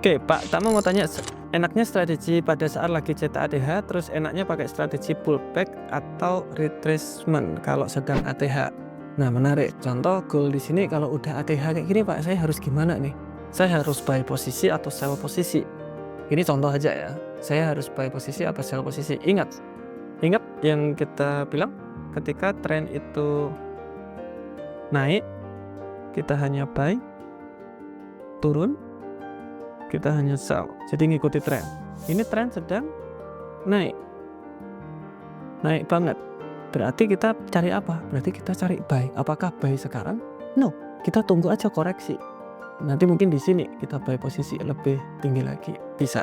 Oke, Pak Tama mau tanya, enaknya strategi pada saat lagi cetak ATH, terus enaknya pakai strategi pullback atau retracement kalau sedang ATH? Nah, menarik. Contoh goal di sini kalau udah ATH kayak gini, Pak, saya harus gimana nih? Saya harus buy posisi atau sell posisi? Ini contoh aja ya. Saya harus buy posisi apa sell posisi? Ingat yang kita bilang ketika tren itu naik, kita hanya buy, turun, kita hanya sell. Jadi ngikuti tren. Ini tren sedang naik banget, berarti kita cari apa? Berarti kita cari buy. Apakah buy sekarang? No, kita tunggu aja koreksi. Nanti mungkin di sini kita buy posisi lebih tinggi lagi, bisa.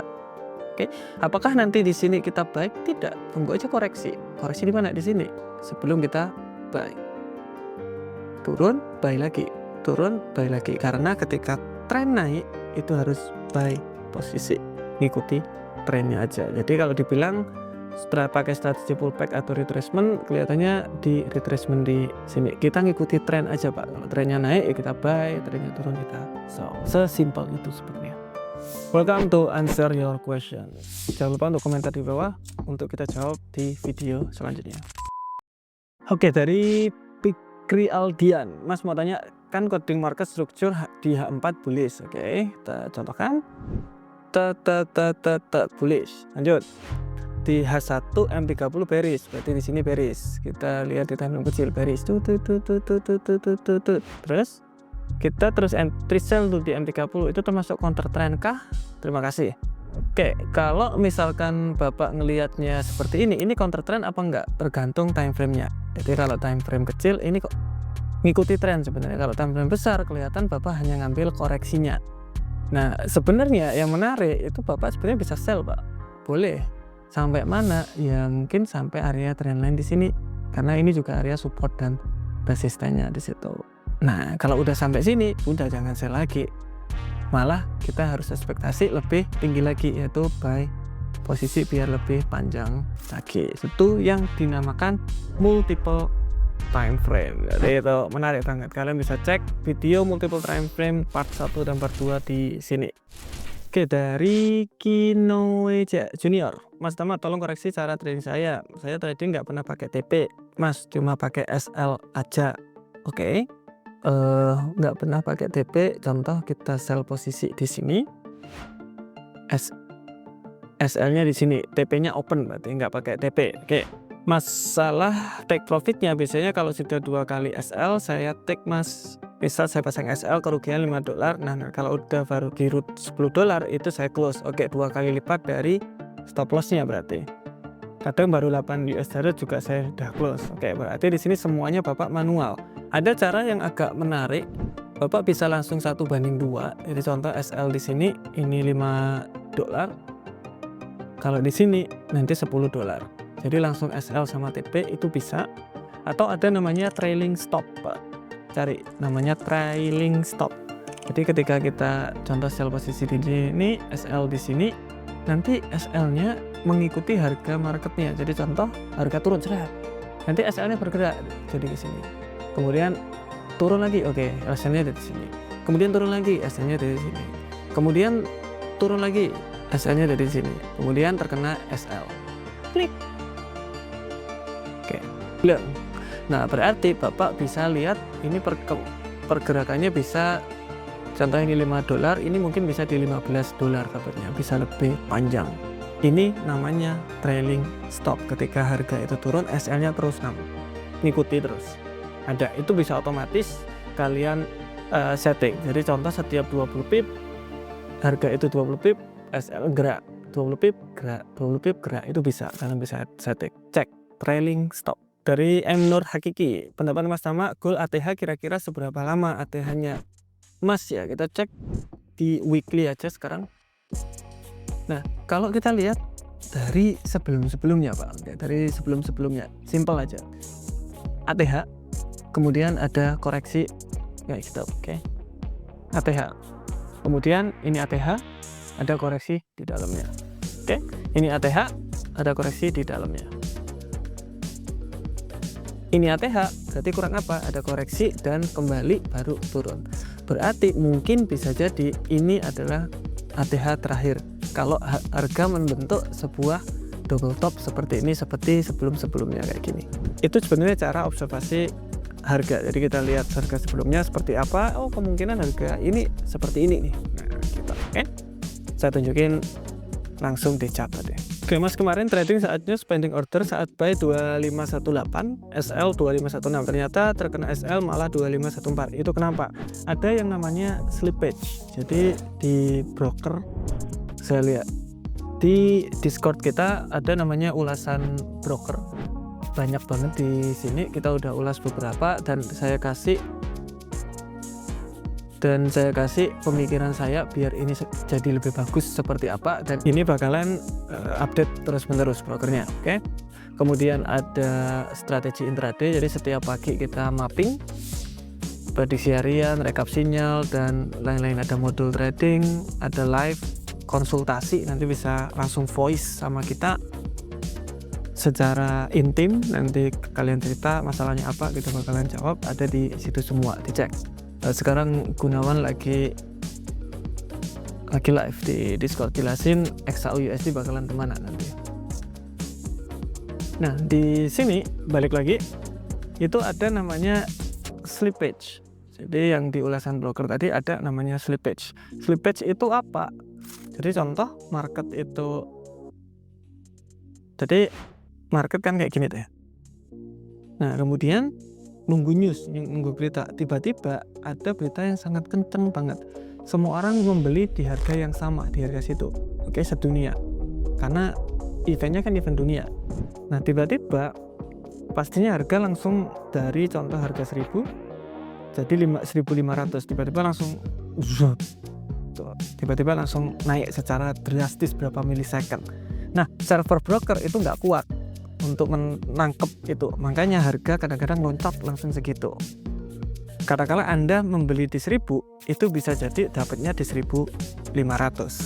Oke, apakah nanti di sini kita buy? Tidak, tunggu aja koreksi. Koreksi di mana? Di sini. Sebelum kita buy. Turun, buy lagi. Turun, buy lagi. Karena ketika tren naik itu harus buy posisi, ngikuti trennya aja. Jadi kalau dibilang setelah pakai strategi pullback atau retracement, kelihatannya di retracement di sini kita ngikuti tren aja, Pak. Kalau trennya naik ya kita buy, trennya turun kita sell. Sesimpel itu sebenarnya. Welcome to answer your question. Jangan lupa untuk komentar di bawah untuk kita jawab di video selanjutnya. Oke, dari Pikri Aldian, Mas mau tanya, kan coding market structure di H4 bullish. Oke, kita contohkan. Bullish. Lanjut. Di H1 M30 bearish, berarti di sini bearish. Kita lihat di timeline kecil bearish. Terus kita terus entry sell tuh di M30, itu termasuk counter trend kah? Terima kasih. Oke, kalau misalkan Bapak ngelihatnya seperti ini counter trend apa enggak? Tergantung time frame-nya. Jadi kalau time frame kecil ini kok ngikuti tren sebenarnya. Kalau time frame besar kelihatan Bapak hanya ngambil koreksinya. Nah, sebenarnya yang menarik itu Bapak sebenarnya bisa sell, Pak. Boleh. Sampai mana? Ya mungkin sampai area trendline di sini. Karena ini juga area support dan resistennya di situ. Nah, kalau udah sampai sini, udah jangan sell lagi. Malah kita harus ekspektasi lebih tinggi lagi, yaitu buy posisi biar lebih panjang lagi. Itu yang dinamakan multiple time frame. Jadi itu menarik banget. Kalian bisa cek video multiple time frame part 1 dan part 2 di sini. Oke, dari Kinoeja Junior, Mas Tama tolong koreksi cara trading saya. Saya trading nggak pernah pakai TP, Mas, cuma pakai SL aja. Oke, nggak pernah pakai TP. Contoh kita sell posisi di sini, SL-nya di sini, TP-nya open, berarti nggak pakai TP. Oke, masalah take profitnya biasanya kalau sudah 2 kali SL saya take, Mas. Misal saya pasang SL kerugian $5. Nah, kalau udah baru di root $10 itu saya close. Oke, 2 kali lipat dari stop loss-nya berarti. Kadang baru 8 US dollar juga saya udah close. Oke, berarti di sini semuanya Bapak manual. Ada cara yang agak menarik. Bapak bisa langsung 1:2. Jadi contoh SL di sini ini $5. Kalau di sini nanti $10. Jadi langsung SL sama TP itu bisa. Atau ada namanya trailing stop, Pak. Cari namanya trailing stop. Jadi ketika kita contoh sell posisi di sini, SL di sini, nanti SL-nya mengikuti harga marketnya. Jadi contoh harga turun cerah, nanti SL-nya bergerak jadi ke sini. Kemudian turun lagi, oke, SL-nya dari sini. Kemudian turun lagi, SL-nya dari sini. Kemudian turun lagi, SL-nya dari sini. Kemudian terkena SL. Klik. Oke, belum. Nah, berarti Bapak bisa lihat ini pergerakannya bisa, contoh ini $5, ini mungkin bisa di $15 kabarnya, bisa lebih panjang. Ini namanya trailing stop. Ketika harga itu turun, SL-nya terus ngikuti terus. Ada, itu bisa otomatis kalian setting. Jadi contoh setiap 20 pip, harga itu 20 pip, SL gerak, 20 pip gerak, 20 pip gerak, itu bisa, kalian bisa setting. Cek trailing stop. Dari M Nur Hakiki, pendapat Mas Tama, goal ATH kira-kira seberapa lama ATH-nya? Mas ya, kita cek di weekly aja sekarang. Nah, kalau kita lihat dari sebelum-sebelumnya, Pak, dari sebelum-sebelumnya, simple aja. ATH, kemudian ada koreksi kayak gitu, oke. ATH, kemudian ini ATH, ada koreksi di dalamnya, oke. Ini ATH, ada koreksi di dalamnya. Ini ATH, berarti kurang apa? Ada koreksi dan kembali baru turun. Berarti mungkin bisa jadi ini adalah ATH terakhir kalau harga membentuk sebuah double top seperti ini, seperti sebelum-sebelumnya kayak gini. Itu sebenarnya cara observasi harga. Jadi kita lihat harga sebelumnya seperti apa, oh kemungkinan harga ini seperti ini nih. Nah gitu. Oke, saya tunjukin langsung di chart tadi. Oke mas, kemarin trading saatnya pending order saat buy 2518, SL 2516, ternyata terkena SL malah 2514. Itu kenapa? Ada yang namanya slippage. Jadi di broker, saya lihat di Discord kita ada namanya ulasan broker, banyak banget di sini. Kita udah ulas beberapa dan saya kasih pemikiran saya biar ini jadi lebih bagus seperti apa, dan ini bakalan update terus-menerus brokernya. Oke. Kemudian ada strategi intraday, jadi setiap pagi kita mapping prediksi harian, rekap sinyal dan lain-lain. Ada modul trading, ada live konsultasi, nanti bisa langsung voice sama kita secara intim, nanti kalian cerita masalahnya apa, kita bakalan jawab, ada di situ semua, dicek. Sekarang Gunawan lagi live di Discord, jelasin XAU USD bakalan kemana nanti. Nah di sini balik lagi, itu ada namanya slippage. Jadi yang di ulasan broker tadi ada namanya slippage. Slippage itu apa? Jadi contoh market itu, jadi market kan kayak gini tuh ya. Nah kemudian nunggu news, nunggu berita, tiba-tiba ada berita yang sangat kenceng banget, semua orang membeli di harga yang sama, di harga situ, oke, sedunia, karena eventnya kan event dunia. Nah tiba-tiba pastinya harga langsung dari contoh harga 1000 jadi 1500, tiba-tiba langsung naik secara drastis berapa milisecond. Nah server broker itu nggak kuat untuk menangkap itu, makanya harga kadang-kadang loncat langsung segitu. Kadang-kadang Anda membeli di 1000 itu bisa jadi dapatnya di 1500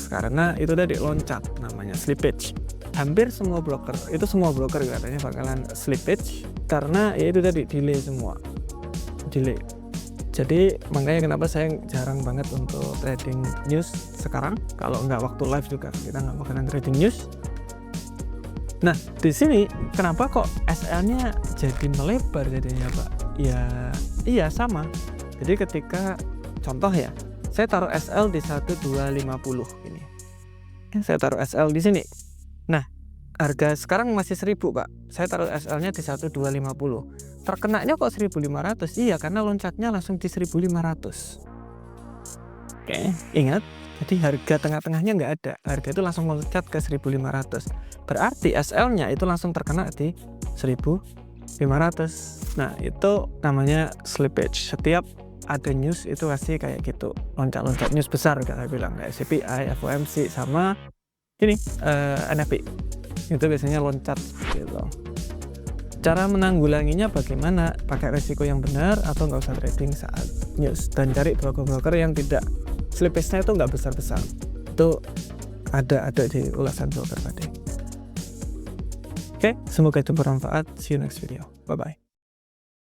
karena itu tadi loncat, namanya slippage. Hampir semua broker katanya bakalan slippage karena ya itu tadi delay semua, delay. Jadi makanya kenapa saya jarang banget untuk trading news sekarang. Kalau nggak waktu live juga kita nggak bakalan trading news. Nah di sini kenapa kok SL-nya jadi melebar jadinya Pak? Ya iya sama. Jadi ketika contoh ya, saya taruh SL di 1250 ini. Saya taruh SL di sini. Nah harga sekarang masih 1000 Pak. Saya taruh SL-nya di 1250. Terkenanya kok 1500? Iya karena loncatnya langsung di 1500. Oke, ingat. Jadi harga tengah-tengahnya nggak ada, harga itu langsung loncat ke 1500. Berarti SL-nya itu langsung terkena di 1500. Nah itu namanya slippage. Setiap ada news itu pasti kayak gitu, loncat-loncat news besar kayak saya bilang, kayak CPI, FOMC sama ini NFP. Itu biasanya loncat gitu. Cara menanggulanginya bagaimana? Pakai resiko yang benar atau nggak usah trading saat news, dan cari broker-broker yang tidak slippage-nya itu nggak besar-besar. Itu ada di ulasan broker tadi. Oke, semoga itu bermanfaat. See you next video. Bye bye.